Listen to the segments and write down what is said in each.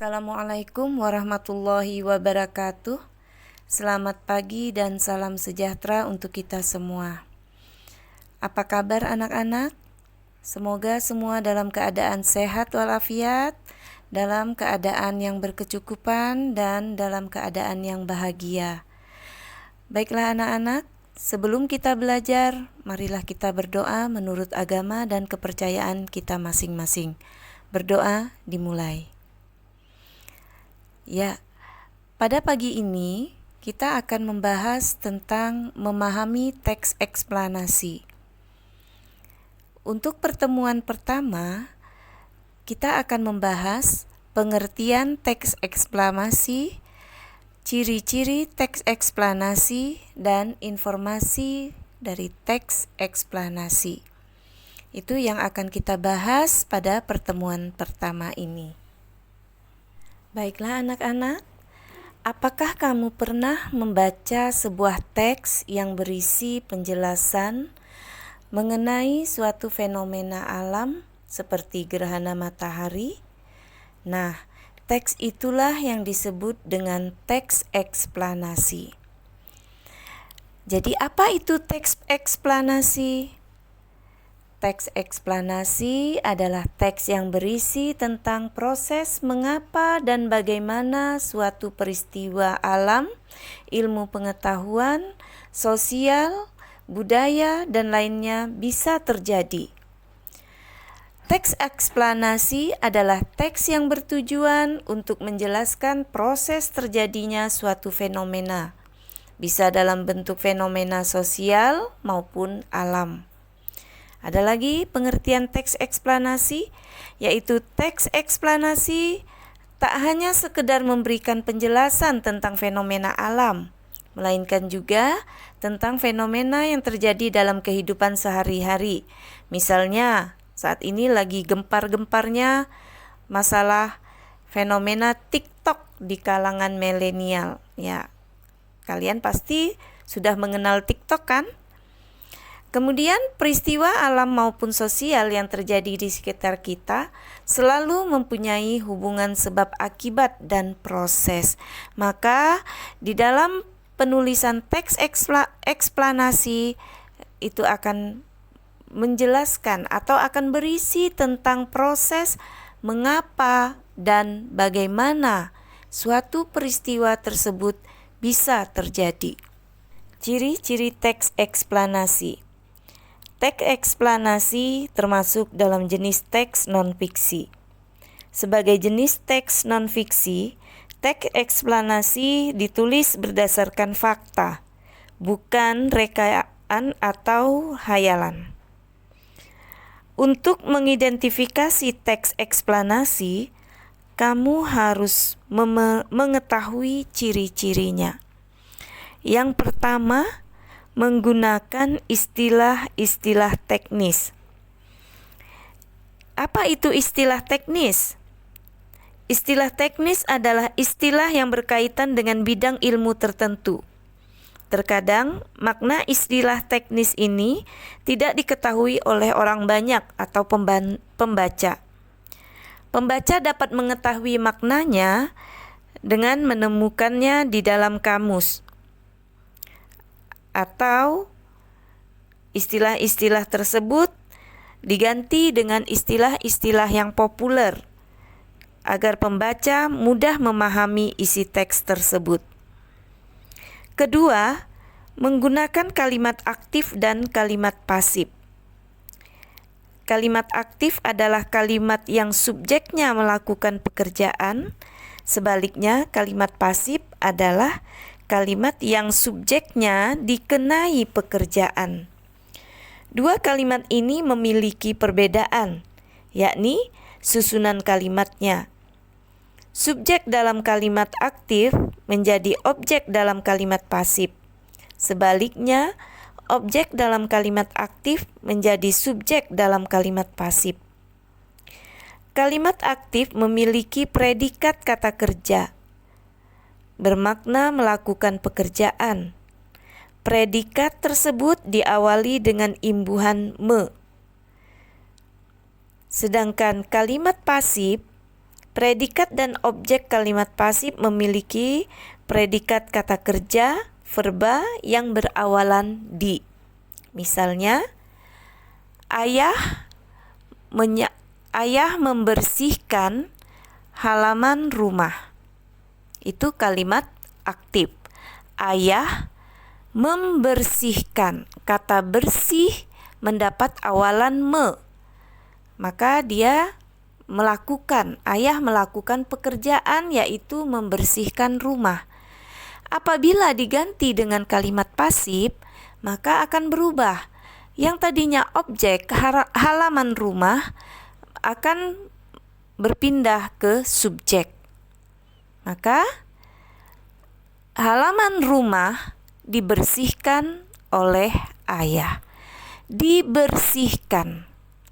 Assalamualaikum warahmatullahi wabarakatuh. Selamat pagi dan salam sejahtera untuk kita semua. Apa kabar anak-anak? Semoga semua dalam keadaan sehat walafiat, dalam keadaan yang berkecukupan dan dalam keadaan yang bahagia. Baiklah anak-anak, sebelum kita belajar, marilah kita berdoa menurut agama dan kepercayaan kita masing-masing. Berdoa dimulai. Ya, pada pagi ini kita akan membahas tentang memahami teks eksplanasi. Untuk pertemuan pertama, kita akan membahas pengertian teks eksplanasi, ciri-ciri teks eksplanasi, dan informasi dari teks eksplanasi. Itu yang akan kita bahas pada pertemuan pertama ini. Baiklah anak-anak, apakah kamu pernah membaca sebuah teks yang berisi penjelasan mengenai suatu fenomena alam seperti gerhana matahari? Nah, teks itulah yang disebut dengan teks eksplanasi. Jadi apa itu teks eksplanasi? Teks eksplanasi adalah teks yang berisi tentang proses mengapa dan bagaimana suatu peristiwa alam, ilmu pengetahuan, sosial, budaya, dan lainnya bisa terjadi. Teks eksplanasi adalah teks yang bertujuan untuk menjelaskan proses terjadinya suatu fenomena, bisa dalam bentuk fenomena sosial maupun alam. Ada lagi pengertian teks eksplanasi, yaitu teks eksplanasi tak hanya sekedar memberikan penjelasan tentang fenomena alam, melainkan juga tentang fenomena yang terjadi dalam kehidupan sehari-hari. Misalnya, saat ini lagi gempar-gemparnya masalah fenomena TikTok di kalangan milenial. Ya, kalian pasti sudah mengenal TikTok kan? Kemudian peristiwa alam maupun sosial yang terjadi di sekitar kita selalu mempunyai hubungan sebab akibat dan proses. Maka di dalam penulisan teks eksplanasi itu akan menjelaskan atau akan berisi tentang proses mengapa dan bagaimana suatu peristiwa tersebut bisa terjadi. Ciri-ciri teks eksplanasi. Teks eksplanasi termasuk dalam jenis teks non-fiksi. Sebagai jenis teks non-fiksi, teks eksplanasi ditulis berdasarkan fakta, bukan rekayaan atau hayalan. Untuk mengidentifikasi teks eksplanasi, kamu harus mengetahui ciri-cirinya. Yang pertama, menggunakan istilah-istilah teknis. Apa itu istilah teknis? Istilah teknis adalah istilah yang berkaitan dengan bidang ilmu tertentu. Terkadang makna istilah teknis ini tidak diketahui oleh orang banyak atau pembaca. Pembaca dapat mengetahui maknanya dengan menemukannya di dalam kamus, atau istilah-istilah tersebut diganti dengan istilah-istilah yang populer agar pembaca mudah memahami isi teks tersebut. Kedua, menggunakan kalimat aktif dan kalimat pasif. Kalimat aktif adalah kalimat yang subjeknya melakukan pekerjaan, sebaliknya kalimat pasif adalah kalimat yang subjeknya dikenai pekerjaan. Dua kalimat ini memiliki perbedaan, yakni susunan kalimatnya. Subjek dalam kalimat aktif menjadi objek dalam kalimat pasif. Sebaliknya, objek dalam kalimat aktif menjadi subjek dalam kalimat pasif. Kalimat aktif memiliki predikat kata kerja, bermakna melakukan pekerjaan. Predikat tersebut diawali dengan imbuhan me. Sedangkan kalimat pasif Predikat dan objek kalimat pasif memiliki predikat kata kerja, verba yang berawalan di. Misalnya, ayah membersihkan halaman rumah. Itu kalimat aktif. Ayah membersihkan. Kata bersih mendapat awalan me. Maka ayah melakukan pekerjaan, yaitu membersihkan rumah. Apabila diganti dengan kalimat pasif, maka akan berubah. Yang tadinya objek halaman rumah akan berpindah ke subjek. Maka halaman rumah dibersihkan oleh ayah. Dibersihkan,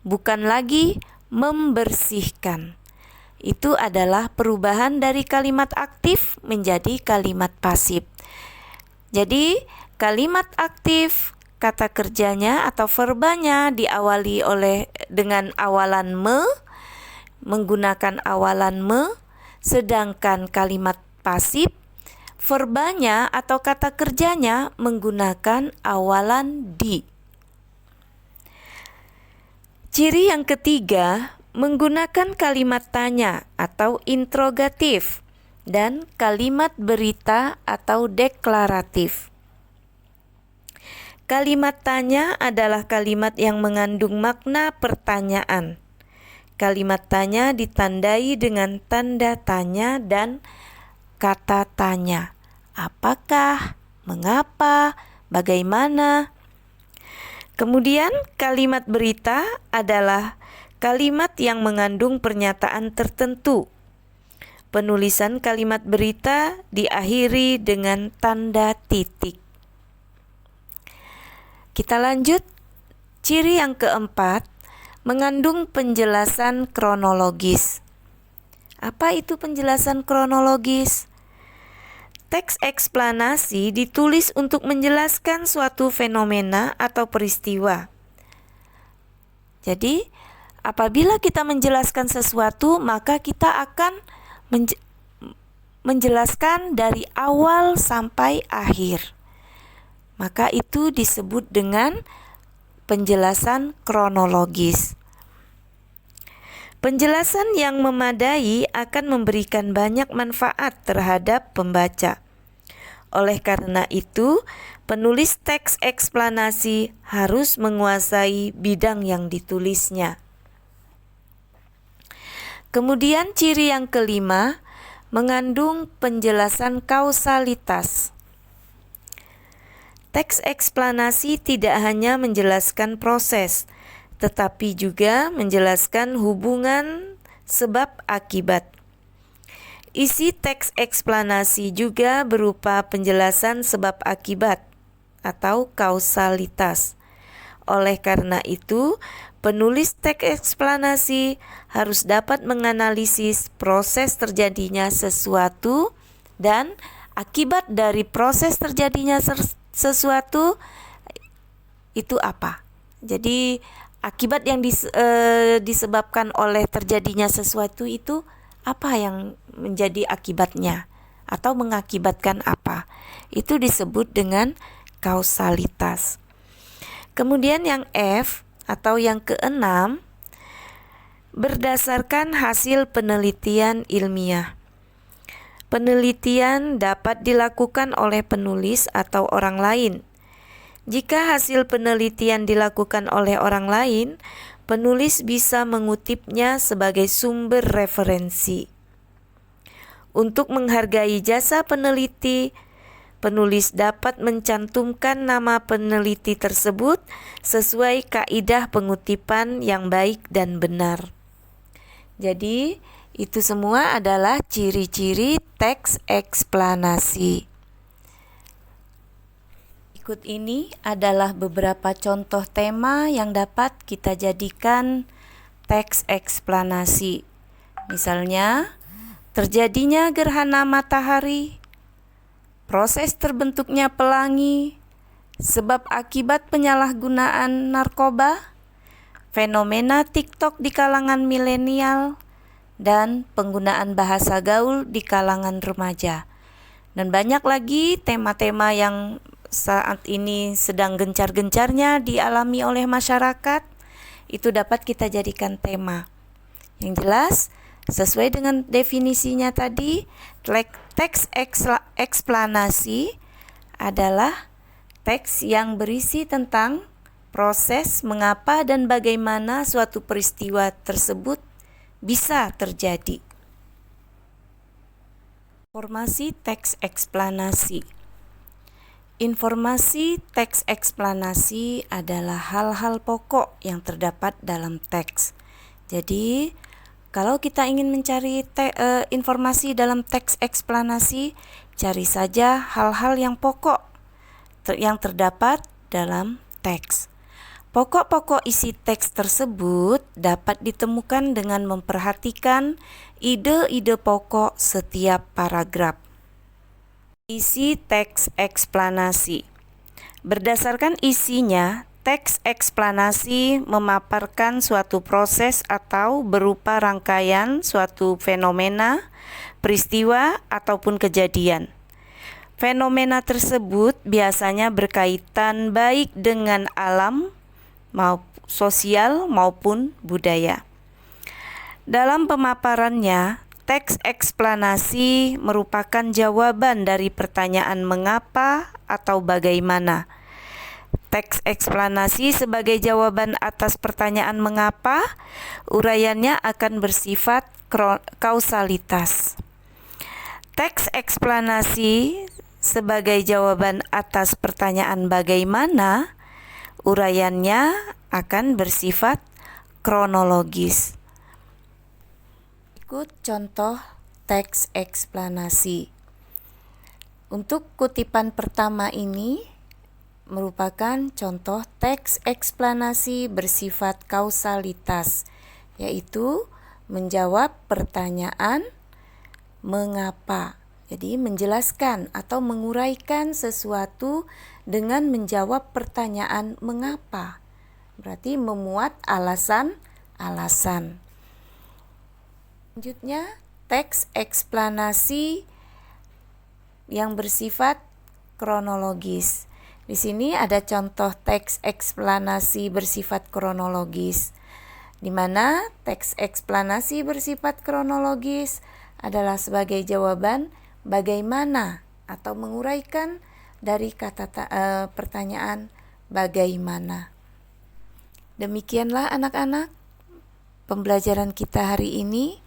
bukan lagi membersihkan. Itu adalah perubahan dari kalimat aktif menjadi kalimat pasif. Jadi, kalimat aktif kata kerjanya atau verbanya diawali dengan awalan me, menggunakan awalan me, sedangkan kalimat pasif verbanya atau kata kerjanya menggunakan awalan di. Ciri yang ketiga, menggunakan kalimat tanya atau interrogatif dan kalimat berita atau deklaratif. Kalimat tanya adalah kalimat yang mengandung makna pertanyaan. Kalimat tanya ditandai dengan tanda tanya dan kata tanya. Apakah? Mengapa? Bagaimana? Kemudian kalimat berita adalah kalimat yang mengandung pernyataan tertentu. Penulisan kalimat berita diakhiri dengan tanda titik. Kita lanjut. Ciri yang keempat, mengandung penjelasan kronologis. Apa itu penjelasan kronologis? Teks eksplanasi ditulis untuk menjelaskan suatu fenomena atau peristiwa. Jadi, apabila kita menjelaskan sesuatu, maka kita akan menjelaskan dari awal sampai akhir. Maka itu disebut dengan penjelasan kronologis. Penjelasan yang memadai akan memberikan banyak manfaat terhadap pembaca. Oleh karena itu, penulis teks eksplanasi harus menguasai bidang yang ditulisnya. Kemudian ciri yang kelima, mengandung penjelasan kausalitas. Teks eksplanasi tidak hanya menjelaskan proses, tetapi juga menjelaskan hubungan sebab akibat. Isi teks eksplanasi juga berupa penjelasan sebab akibat atau kausalitas. Oleh karena itu, penulis teks eksplanasi harus dapat menganalisis proses terjadinya sesuatu dan akibat dari proses terjadinya sesuatu itu apa. Jadi akibat yang disebabkan oleh terjadinya sesuatu itu apa yang menjadi akibatnya atau mengakibatkan apa. Itu disebut dengan kausalitas. Kemudian yang F atau yang keenam, berdasarkan hasil penelitian ilmiah. Penelitian dapat dilakukan oleh penulis atau orang lain. Jika hasil penelitian dilakukan oleh orang lain, penulis bisa mengutipnya sebagai sumber referensi. Untuk menghargai jasa peneliti, penulis dapat mencantumkan nama peneliti tersebut sesuai kaidah pengutipan yang baik dan benar. Jadi, itu semua adalah ciri-ciri teks eksplanasi. Berikut ini adalah beberapa contoh tema yang dapat kita jadikan teks eksplanasi. Misalnya, terjadinya gerhana matahari, proses terbentuknya pelangi, sebab akibat penyalahgunaan narkoba, fenomena TikTok di kalangan milenial, dan penggunaan bahasa gaul di kalangan remaja. Dan banyak lagi tema-tema yang saat ini sedang gencar-gencarnya dialami oleh masyarakat, itu dapat kita jadikan tema. Yang jelas, sesuai dengan definisinya tadi, teks eksplanasi adalah teks yang berisi tentang proses mengapa dan bagaimana suatu peristiwa tersebut bisa terjadi. Informasi teks eksplanasi. Informasi teks eksplanasi adalah hal-hal pokok yang terdapat dalam teks. Jadi, kalau kita ingin mencari informasi dalam teks eksplanasi, cari saja hal-hal yang pokok yang terdapat dalam teks. Pokok-pokok isi teks tersebut dapat ditemukan dengan memperhatikan ide-ide pokok setiap paragraf. Isi teks eksplanasi. Berdasarkan isinya, teks eksplanasi memaparkan suatu proses atau berupa rangkaian suatu fenomena, peristiwa, ataupun kejadian. Fenomena tersebut biasanya berkaitan baik dengan alam, sosial maupun budaya. Dalam pemaparannya, teks eksplanasi merupakan jawaban dari pertanyaan mengapa atau bagaimana. Teks eksplanasi sebagai jawaban atas pertanyaan mengapa, uraiannya akan bersifat kausalitas. Teks eksplanasi sebagai jawaban atas pertanyaan bagaimana, uraiannya akan bersifat kronologis. Ikut contoh teks eksplanasi. Untuk kutipan pertama ini merupakan contoh teks eksplanasi bersifat kausalitas, yaitu menjawab pertanyaan mengapa. Jadi menjelaskan atau menguraikan sesuatu dengan menjawab pertanyaan mengapa. Berarti memuat alasan-alasan. Selanjutnya, teks eksplanasi yang bersifat kronologis. Di sini ada contoh teks eksplanasi bersifat kronologis, di mana teks eksplanasi bersifat kronologis adalah sebagai jawaban bagaimana atau menguraikan dari pertanyaan bagaimana. Demikianlah anak-anak pembelajaran kita hari ini.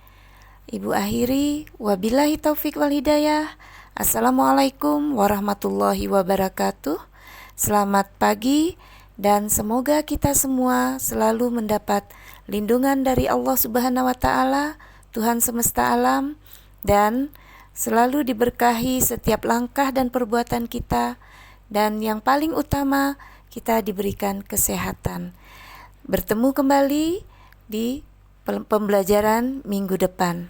Ibu akhiri, wabillahi taufik wal hidayah. Assalamualaikum warahmatullahi wabarakatuh. Selamat pagi dan semoga kita semua selalu mendapat lindungan dari Allah Subhanahu wa taala, Tuhan semesta alam, dan selalu diberkahi setiap langkah dan perbuatan kita, dan yang paling utama kita diberikan kesehatan. Bertemu kembali di pembelajaran minggu depan.